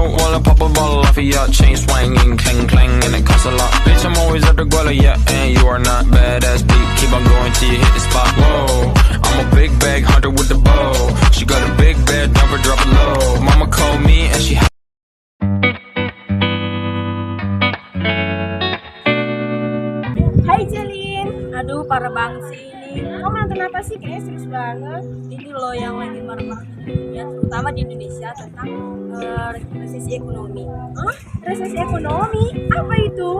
out while I pop a bottle off of ya. Chain swinging, clang clang, and it costs a lot. Bitch, I'm always at the guala, yeah, and you are not badass beat. Keep on going till you hit the spot. Whoa, I'm a big bag hunter with the bow. She got a big bed, never drop it low. Mama called me and she. Hai Jelin, aduh parah banget sih ini. Kamu nonton apa sih? Kayaknya serius banget. Ini loh yang lagi marah-marah ya, terutama di Indonesia tentang resesi ekonomi. Hah? Resesi ekonomi? Apa itu?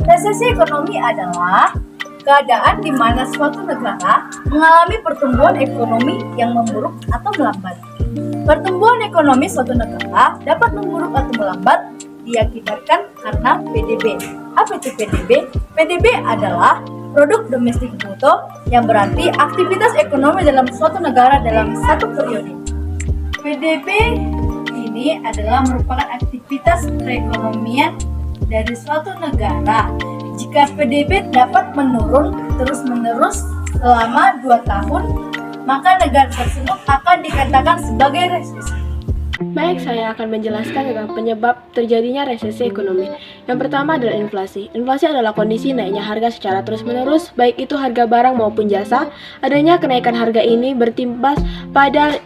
Resesi ekonomi adalah keadaan di mana suatu negara mengalami pertumbuhan ekonomi yang memburuk atau melambat. Pertumbuhan ekonomi suatu negara dapat memburuk atau melambat diakibatkan karena PDB. Apa itu PDB? PDB adalah produk domestik bruto yang berarti aktivitas ekonomi dalam suatu negara dalam satu periode. PDB ini adalah merupakan aktivitas perekonomian dari suatu negara. Jika PDB dapat menurun terus-menerus selama 2 tahun, maka negara tersebut akan dikatakan sebagai resesi. Baik, saya akan menjelaskan tentang penyebab terjadinya resesi ekonomi. Yang pertama adalah inflasi. Inflasi adalah kondisi naiknya harga secara terus-menerus, baik itu harga barang maupun jasa. Adanya kenaikan harga ini berimbas pada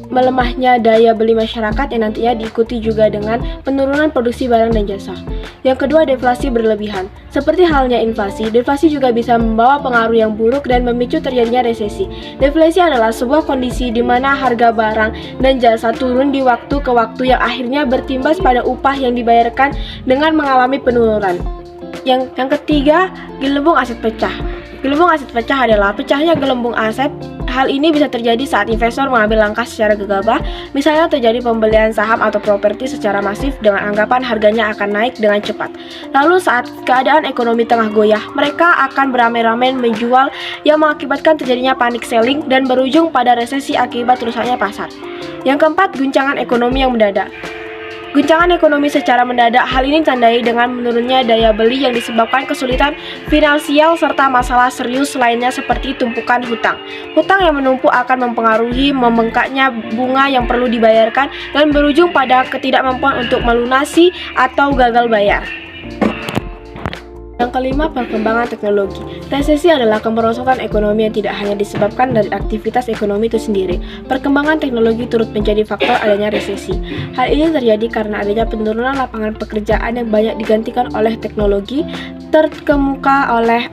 melemahnya daya beli masyarakat yang nantinya diikuti juga dengan penurunan produksi barang dan jasa. Yang kedua, deflasi berlebihan. Seperti halnya inflasi, deflasi juga bisa membawa pengaruh yang buruk dan memicu terjadinya resesi. Deflasi adalah sebuah kondisi di mana harga barang dan jasa turun di waktu ke waktu yang akhirnya bertimbas pada upah yang dibayarkan dengan mengalami penurunan. Yang ketiga, gelembung aset pecah. Gelembung aset pecah adalah pecahnya gelembung aset. Hal ini bisa terjadi saat investor mengambil langkah secara gegabah, misalnya terjadi pembelian saham atau properti secara masif dengan anggapan harganya akan naik dengan cepat. Lalu saat keadaan ekonomi tengah goyah, mereka akan beramai-ramai menjual yang mengakibatkan terjadinya panic selling dan berujung pada resesi akibat rusaknya pasar. Yang keempat, guncangan ekonomi yang mendadak. Guncangan ekonomi secara mendadak, hal ini ditandai dengan menurunnya daya beli yang disebabkan kesulitan finansial serta masalah serius lainnya seperti tumpukan hutang. Hutang yang menumpuk akan mempengaruhi membengkaknya bunga yang perlu dibayarkan dan berujung pada ketidakmampuan untuk melunasi atau gagal bayar. Yang kelima, perkembangan teknologi. Resesi adalah kemerosotan ekonomi yang tidak hanya disebabkan dari aktivitas ekonomi itu sendiri. Perkembangan teknologi turut menjadi faktor adanya resesi. Hal ini terjadi karena adanya penurunan lapangan pekerjaan yang banyak digantikan oleh teknologi, terkemuka oleh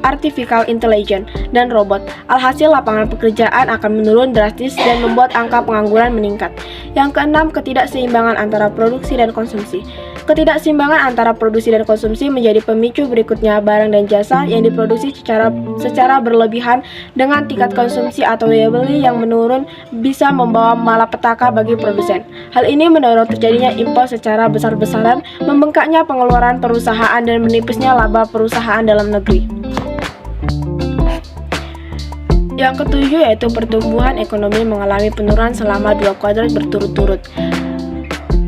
artificial intelligence dan robot. Alhasil, lapangan pekerjaan akan menurun drastis dan membuat angka pengangguran meningkat. Yang keenam, ketidakseimbangan antara produksi dan konsumsi. Ketidakseimbangan antara produksi dan konsumsi menjadi pemicu berikutnya barang dan jasa yang diproduksi secara berlebihan dengan tingkat konsumsi atau daya beli yang menurun bisa membawa malapetaka bagi produsen. Hal ini mendorong terjadinya impor secara besar-besaran, membengkaknya pengeluaran perusahaan dan menipisnya laba perusahaan dalam negeri. Yang ketujuh yaitu pertumbuhan ekonomi mengalami penurunan selama 2 kuartal berturut-turut.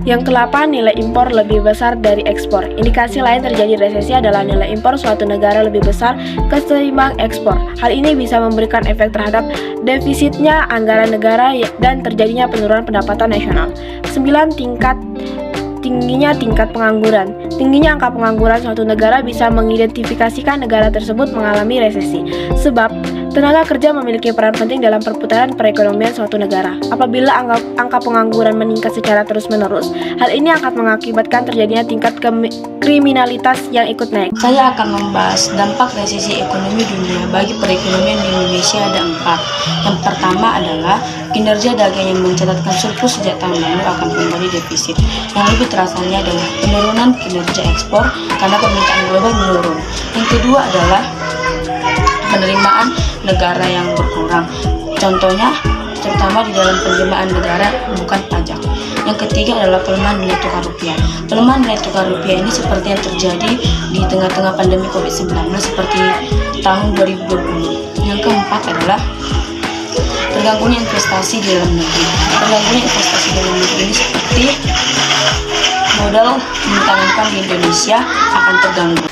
Yang ke-8, nilai impor lebih besar dari ekspor. Indikasi lain terjadi resesi adalah nilai impor suatu negara lebih besar ketimbang ekspor. Hal ini bisa memberikan efek terhadap defisitnya anggaran negara dan terjadinya penurunan pendapatan nasional. 9. Tingginya tingkat pengangguran. Tingginya angka pengangguran suatu negara bisa mengidentifikasikan negara tersebut mengalami resesi. Sebab tenaga kerja memiliki peran penting dalam perputaran perekonomian suatu negara. Apabila angka pengangguran meningkat secara terus-menerus, hal ini akan mengakibatkan terjadinya tingkat kriminalitas yang ikut naik. Saya akan membahas dampak resesi ekonomi dunia bagi perekonomian di Indonesia ada 4. Yang pertama adalah kinerja dagang yang mencatatkan surplus sejak tahun lalu akan kembali defisit. Yang lebih terasanya adalah penurunan kinerja ekspor karena permintaan global menurun. Yang kedua adalah penerimaan negara yang berkurang. Contohnya, terutama di dalam penerimaan negara bukan pajak. Yang ketiga adalah pelemahan nilai tukar rupiah. Pelemahan nilai tukar rupiah ini seperti yang terjadi di tengah-tengah pandemi COVID-19 seperti tahun 2020. Yang keempat adalah terganggunya investasi di dalam negeri. Terganggunya investasi di dalam negeri ini seperti modal ditanamkan di Indonesia akan terganggu.